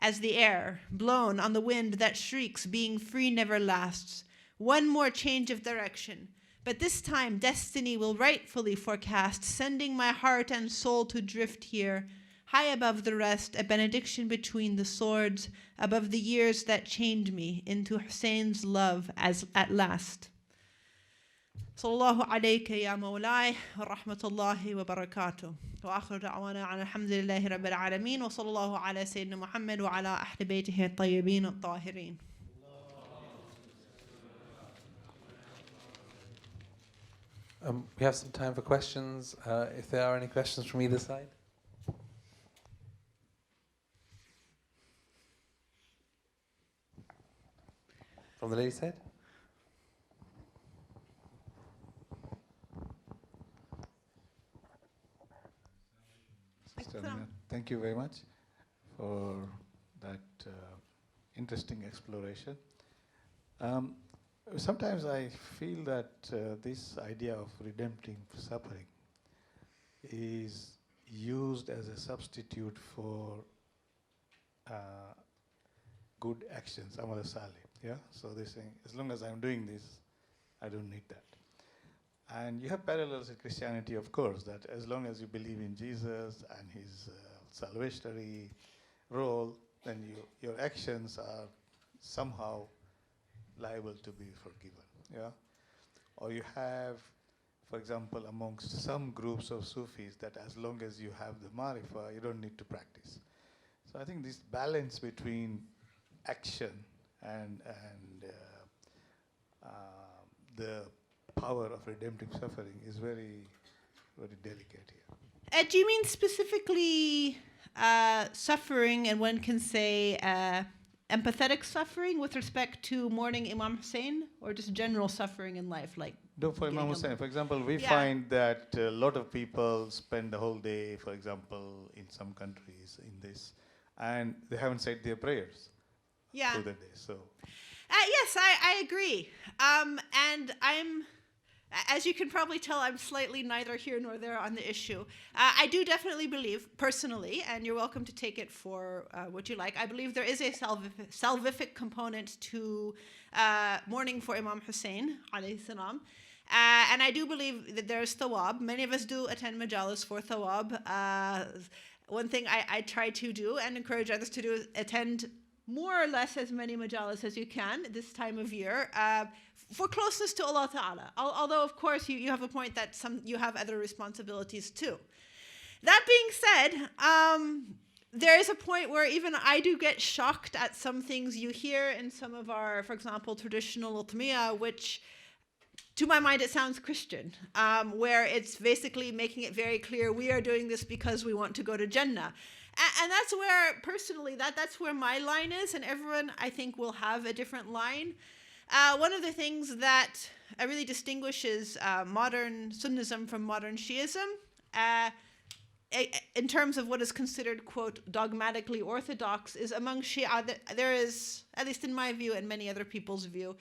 as the air blown on the wind that shrieks, being free never lasts. One more change of direction, but this time destiny will rightfully forecast, sending my heart and soul to drift here, high above the rest, a benediction between the swords, above the years that chained me into Hussein's love as at last. Sallallahu alayka ya mawlai wa rahmatullahi wa barakatuh. وآخر دعوانا عن الحمد لله رب العالمين وصلى الله على سيدنا محمد وعلى أهل بيته الطيبين الطاهرين. We have some time for questions. If there are any questions from either side. From the lady side? Thank you very much for that interesting exploration. Sometimes I feel that this idea of redemptive suffering is used as a substitute for good actions, amal salih. Yeah, so they're saying, as long as I'm doing this, I don't need that. And you have parallels in Christianity, of course, that as long as you believe in Jesus and his salvatory role, then your actions are somehow liable to be forgiven. Yeah? Or you have, for example, amongst some groups of Sufis, that as long as you have the marifa, you don't need to practice. So I think this balance between action and the power of redemptive suffering is very, very delicate here. Do you mean specifically suffering, and one can say empathetic suffering with respect to mourning Imam Hussein, or just general suffering in life? Like no, for Imam Hussein, for example, we find that a lot of people spend the whole day, for example, in some countries in this, and they haven't said their prayers through the day. So, yes, I agree. And I'm As you can probably tell, I'm slightly neither here nor there on the issue. I do definitely believe, personally, and you're welcome to take it for what you like, I believe there is a salvific component to mourning for Imam Hussein, alayhi salam. And I do believe that there's thawab. Many of us do attend majalis for thawab. One thing I try to do and encourage others to do is attend more or less as many majalis as you can this time of year for closeness to Allah Ta'ala. Although, of course, you have a point that you have other responsibilities too. That being said, there is a point where even I do get shocked at some things you hear in some of our, for example, traditional utmiya, which to my mind, it sounds Christian, where it's basically making it very clear we are doing this because we want to go to Jannah. And that's where, personally, that's where my line is, and everyone, I think, will have a different line. One of the things that really distinguishes modern Sunnism from modern Shiism, in terms of what is considered, quote, dogmatically orthodox, is among Shia, there is, at least in my view and many other people's view,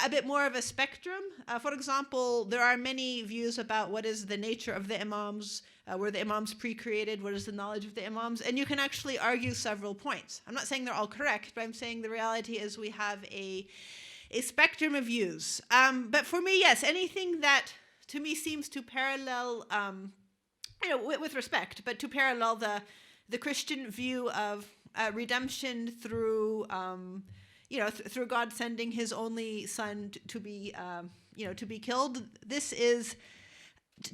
a bit more of a spectrum. For example, there are many views about what is the nature of the imams, were the imams pre-created, what is the knowledge of the imams, and you can actually argue several points. I'm not saying they're all correct, but I'm saying the reality is we have a spectrum of views. But for me, yes, anything that to me seems to parallel, with respect, but to parallel the Christian view of redemption through through God sending His only Son to be killed. This is,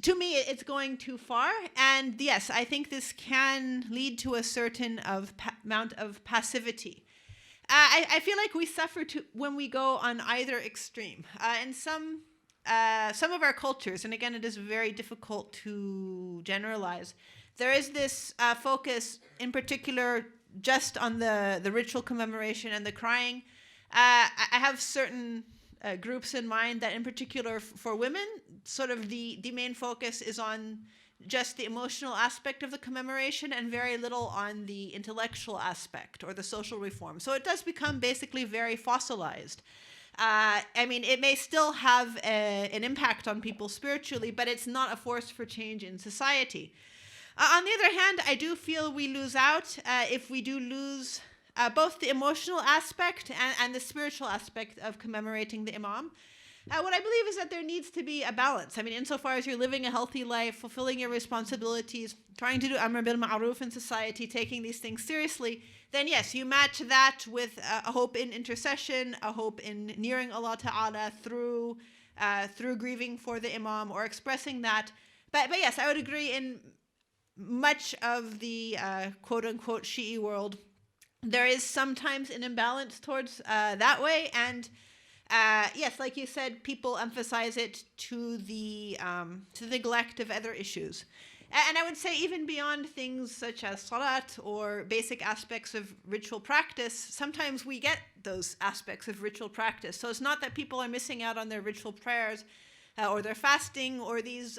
to me, it's going too far. And yes, I think this can lead to a certain amount of passivity. I feel like we suffer when we go on either extreme. In some of our cultures, and again, it is very difficult to generalize, there is this focus in particular just on the ritual commemoration and the crying. I have certain groups in mind that in particular for women, sort of the main focus is on just the emotional aspect of the commemoration and very little on the intellectual aspect or the social reform. So it does become basically very fossilized. It may still have an impact on people spiritually, but it's not a force for change in society. On the other hand, I do feel we lose out if we do lose both the emotional aspect and the spiritual aspect of commemorating the Imam. What I believe is that there needs to be a balance. Insofar as you're living a healthy life, fulfilling your responsibilities, trying to do Amr bil Ma'ruf in society, taking these things seriously, then yes, you match that with a hope in intercession, a hope in nearing Allah Ta'ala through grieving for the Imam or expressing that. But yes, I would agree in much of the quote-unquote Shi'i world, there is sometimes an imbalance towards that way. And yes, like you said, people emphasize it to the neglect of other issues. And I would say even beyond things such as salat or basic aspects of ritual practice, sometimes we get those aspects of ritual practice. So it's not that people are missing out on their ritual prayers or their fasting or these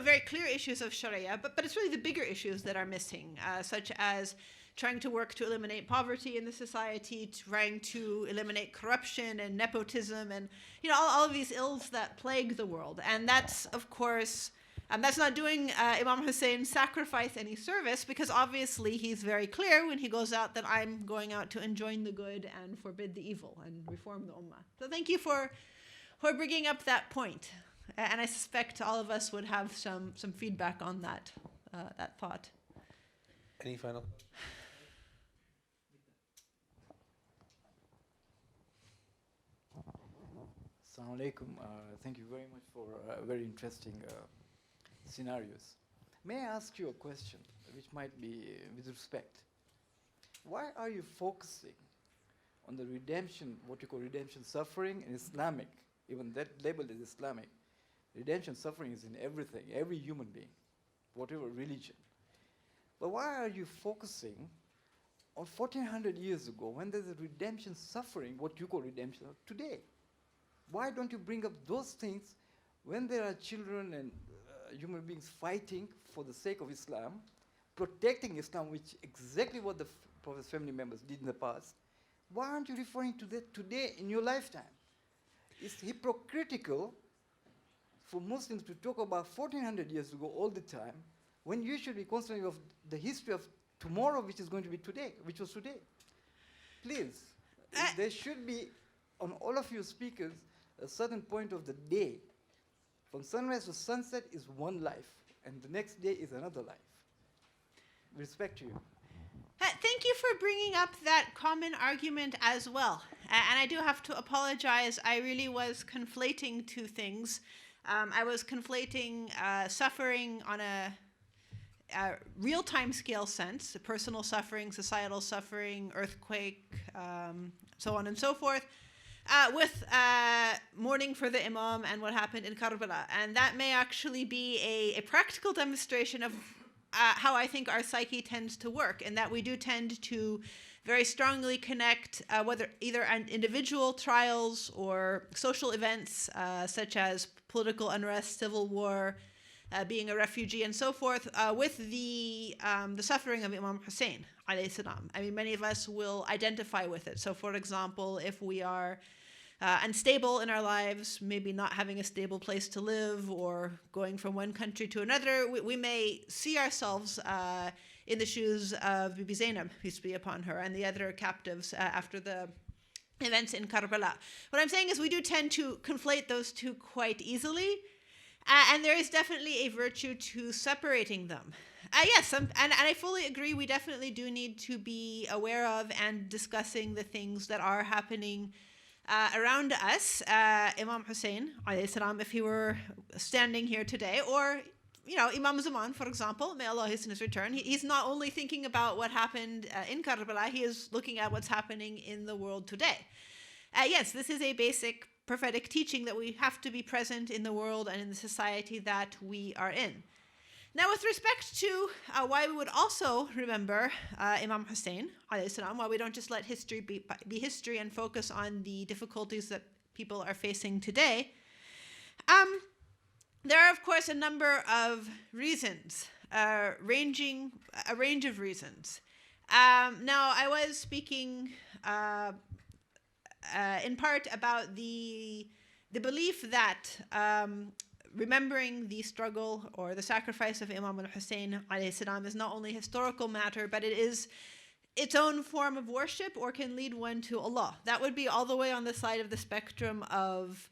very clear issues of Sharia, but it's really the bigger issues that are missing, such as trying to work to eliminate poverty in the society, trying to eliminate corruption and nepotism and all of these ills that plague the world. And that's, of course, that's not doing Imam Hussein's sacrifice any service, because obviously he's very clear when he goes out that I'm going out to enjoin the good and forbid the evil and reform the ummah. So thank you for bringing up that point. And I suspect all of us would have some feedback on that thought. Any final? Assalamu alaikum. Thank you very much for very interesting scenarios. May I ask you a question, which might be with respect? Why are you focusing on the redemption, what you call redemption suffering in Islamic? Even that label is Islamic. Redemption suffering is in everything, every human being, whatever religion. But why are you focusing on 1400 years ago when there's a redemption suffering, what you call redemption, today? Why don't you bring up those things when there are children and human beings fighting for the sake of Islam, protecting Islam, which exactly what the Prophet's family members did in the past? Why aren't you referring to that today in your lifetime? It's hypocritical for Muslims to talk about 1400 years ago all the time, when you should be concentrating of the history of tomorrow, which is going to be today, which was today. Please, there should be, on all of your speakers, a certain point of the day. From sunrise to sunset is one life, and the next day is another life. Respect to you. Thank you for bringing up that common argument as well. And I do have to apologize. I really was conflating two things. I was conflating suffering on a real-time scale sense, personal suffering, societal suffering, earthquake, so on and so forth, with mourning for the Imam and what happened in Karbala. And that may actually be a practical demonstration of how I think our psyche tends to work, and that we do tend to very strongly connect whether either individual trials or social events such as political unrest, civil war, being a refugee, and so forth, with the suffering of Imam Hussein alayhi salam. I mean, many of us will identify with it. So, for example, if we are unstable in our lives, maybe not having a stable place to live or going from one country to another, we may see ourselves in the shoes of Bibi Zainab, peace be upon her, and the other captives after the events in Karbala. What I'm saying is we do tend to conflate those two quite easily, and there is definitely a virtue to separating them. Yes, and I fully agree, we definitely do need to be aware of and discussing the things that are happening around us. Imam Hussein, alayhi salam, if he were standing here today, or Imam Zaman, for example, may Allah hasten his return, he's not only thinking about what happened in Karbala, he is looking at what's happening in the world today. Yes, this is a basic prophetic teaching that we have to be present in the world and in the society that we are in. Now, with respect to why we would also remember Imam Hussein, alayhi salam, why we don't just let history be history and focus on the difficulties that people are facing today, there are, of course, a number of reasons, a range of reasons. Now, I was speaking in part about the belief that remembering the struggle or the sacrifice of Imam al-Hussein alayhi salam is not only a historical matter, but it is its own form of worship or can lead one to Allah. That would be all the way on the side of the spectrum of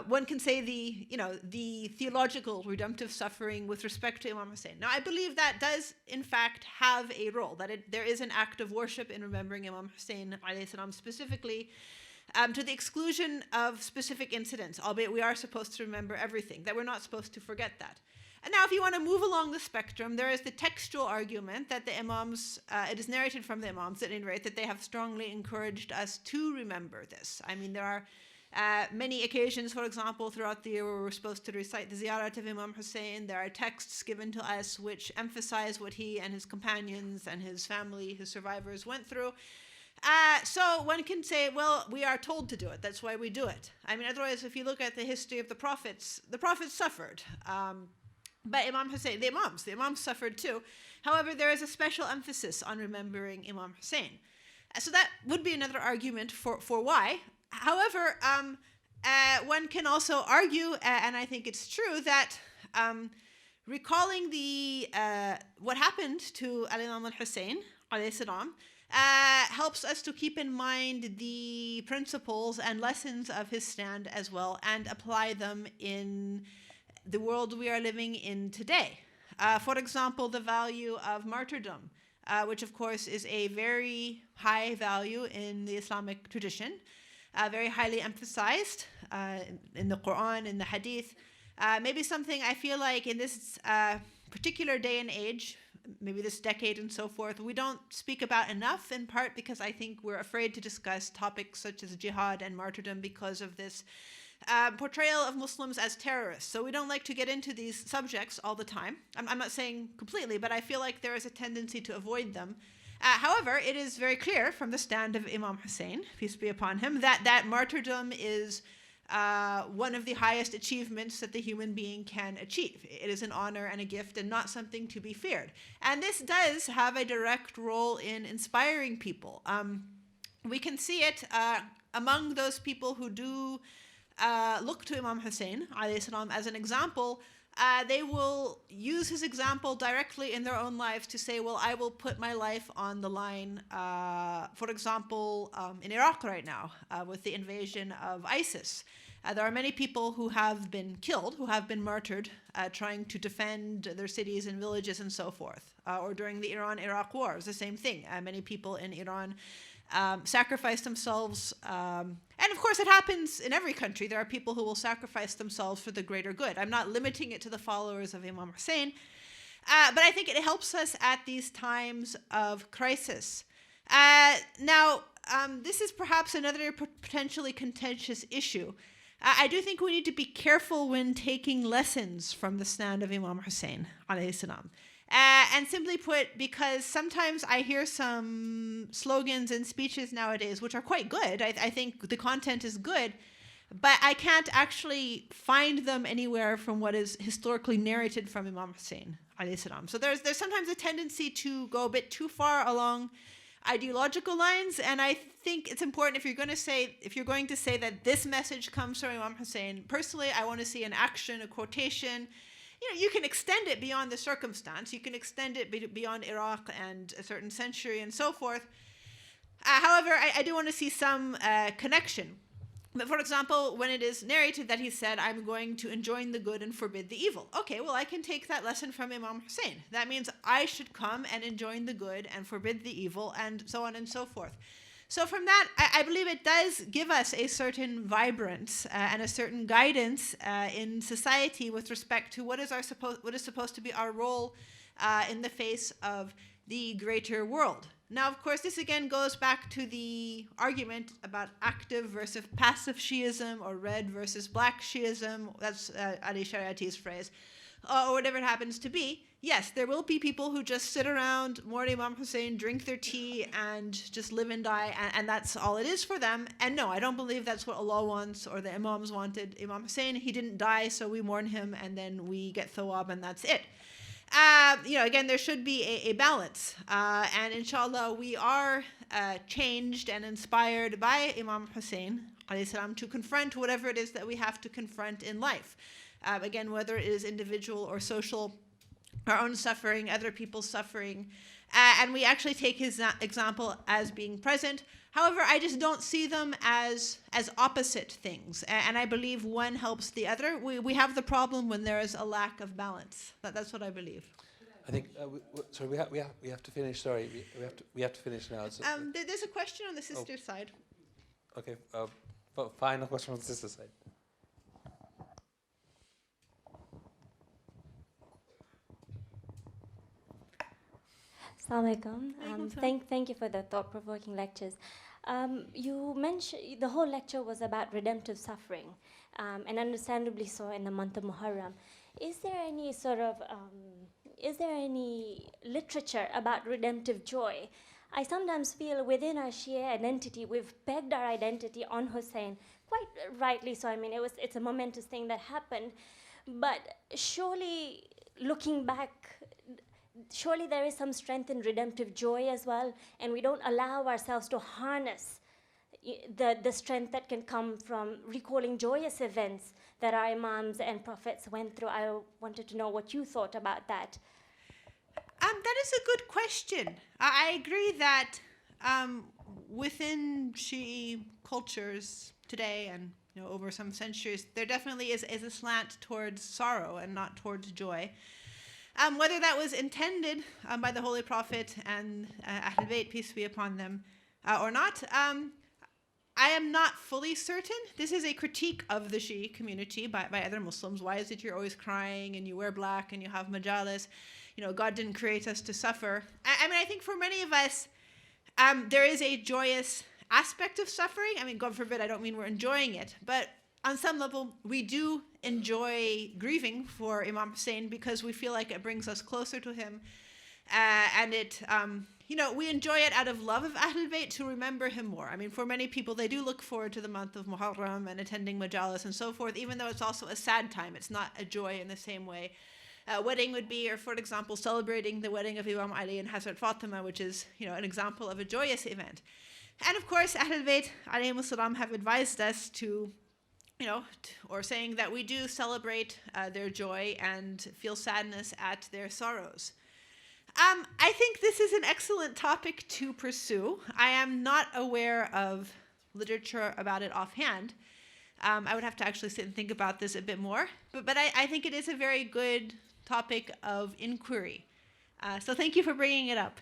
one can say the theological redemptive suffering with respect to Imam Hussein. Now, I believe that does in fact have a role, that there is an act of worship in remembering Imam Hussein alayhi salam specifically, to the exclusion of specific incidents, albeit we are supposed to remember everything, that we're not supposed to forget that. And now, if you want to move along the spectrum, there is the textual argument that the Imams, it is narrated from the Imams at any rate, that they have strongly encouraged us to remember this. I mean, there are many occasions, for example, throughout the year where we're supposed to recite the ziyarat of Imam Hussein. There are texts given to us which emphasize what he and his companions and his family, his survivors, went through. So one can say, well, we are told to do it. That's why we do it. I mean, otherwise, if you look at the history of the prophets suffered. But Imam Hussein, the Imams suffered too. However, there is a special emphasis on remembering Imam Hussein. So that would be another argument for why. However, one can also argue, and I think it's true, that recalling what happened to Imam al-Hussein alayhi salam helps us to keep in mind the principles and lessons of his stand as well, and apply them in the world we are living in today. For example, the value of martyrdom, which of course is a very high value in the Islamic tradition, very highly emphasized in the Quran, in the Hadith. Maybe something I feel like in this particular day and age, maybe this decade and so forth, we don't speak about enough, in part because I think we're afraid to discuss topics such as jihad and martyrdom because of this portrayal of Muslims as terrorists. So we don't like to get into these subjects all the time. I'm not saying completely, but I feel like there is a tendency to avoid them. However, it is very clear from the stand of Imam Hussein, peace be upon him, that martyrdom is one of the highest achievements that the human being can achieve. It is an honor and a gift and not something to be feared. And this does have a direct role in inspiring people. We can see it among those people who do look to Imam Hussein alayhi salam as an example, they will use his example directly in their own lives to say, well, I will put my life on the line, for example, in Iraq right now, with the invasion of ISIS. There are many people who have been killed, who have been martyred, trying to defend their cities and villages and so forth. Or during the Iran-Iraq war, it was the same thing. Many people in Iran sacrifice themselves. And of course, it happens in every country. There are people who will sacrifice themselves for the greater good. I'm not limiting it to the followers of Imam Hussein, but I think it helps us at these times of crisis. Now, this is perhaps another potentially contentious issue. I do think we need to be careful when taking lessons from the stand of Imam Hussein alayhi salam. And simply put, because sometimes I hear some slogans and speeches nowadays which are quite good. I think the content is good, but I can't actually find them anywhere from what is historically narrated from Imam Hussein alayhi salam. So there's sometimes a tendency to go a bit too far along ideological lines, and I think it's important if you're going to say that this message comes from Imam Hussein. Personally, I want to see an action, a quotation. You can extend it beyond the circumstance. You can extend it beyond Iraq and a certain century and so forth. However, I do want to see some connection. But for example, when it is narrated that he said, I'm going to enjoin the good and forbid the evil. Okay, well, I can take that lesson from Imam Hussein. That means I should come and enjoin the good and forbid the evil and so on and so forth. So from that, I believe it does give us a certain vibrance and a certain guidance in society with respect to what is supposed to be our role in the face of the greater world. Now, of course, this again goes back to the argument about active versus passive Shiism or red versus black Shiism. That's Ali Shariati's phrase, or whatever it happens to be. Yes, there will be people who just sit around, mourn Imam Hussein, drink their tea, and just live and die, and that's all it is for them. And no, I don't believe that's what Allah wants or the Imams wanted. Imam Hussein, he didn't die, so we mourn him, and then we get thawab, and that's it. Again, there should be a balance. And inshallah, we are changed and inspired by Imam Hussein alayhi salam to confront whatever it is that we have to confront in life. Again, whether it is individual or social, our own suffering, other people's suffering. And we actually take his example as being present. However, I just don't see them as opposite things. And I believe one helps the other. We have the problem when there is a lack of balance. That's what I believe. I think, sorry, we have to finish. Sorry, we have to finish now. There's a question on the sister's side. Okay, final question on the sister's side. Assalamu alaikum. Thank you for the thought-provoking lectures. You mentioned the whole lecture was about redemptive suffering, and understandably so in the month of Muharram. Is there any literature about redemptive joy? I sometimes feel within our Shia identity, we've pegged our identity on Hussein, quite rightly so. I mean, it's a momentous thing that happened, but surely looking back, surely there is some strength in redemptive joy as well, and we don't allow ourselves to harness the strength that can come from recalling joyous events that our imams and prophets went through. I wanted to know what you thought about that. That is a good question. I agree that within Shi'i cultures today and over some centuries, there definitely is a slant towards sorrow and not towards joy. Whether that was intended by the Holy Prophet and Ahl Bayt, peace be upon them, or not, I am not fully certain. This is a critique of the Shi'i community by other Muslims. Why is it you're always crying and you wear black and you have majalis? God didn't create us to suffer. I think for many of us, there is a joyous aspect of suffering. I mean, God forbid, I don't mean we're enjoying it, but on some level, we do enjoy grieving for Imam Hussein because we feel like it brings us closer to him. And it, we enjoy it out of love of Ahlul Bayt to remember him more. I mean, for many people, they do look forward to the month of Muharram and attending majalis and so forth, even though it's also a sad time. It's not a joy in the same way. Wedding would be, or for example, celebrating the wedding of Imam Ali and Hazrat Fatima, which is, an example of a joyous event. And of course, Ahlul Bayt alayhimus salam have advised us to or saying that we do celebrate their joy and feel sadness at their sorrows. I think this is an excellent topic to pursue. I am not aware of literature about it offhand. I would have to actually sit and think about this a bit more. But I think it is a very good topic of inquiry. So thank you for bringing it up.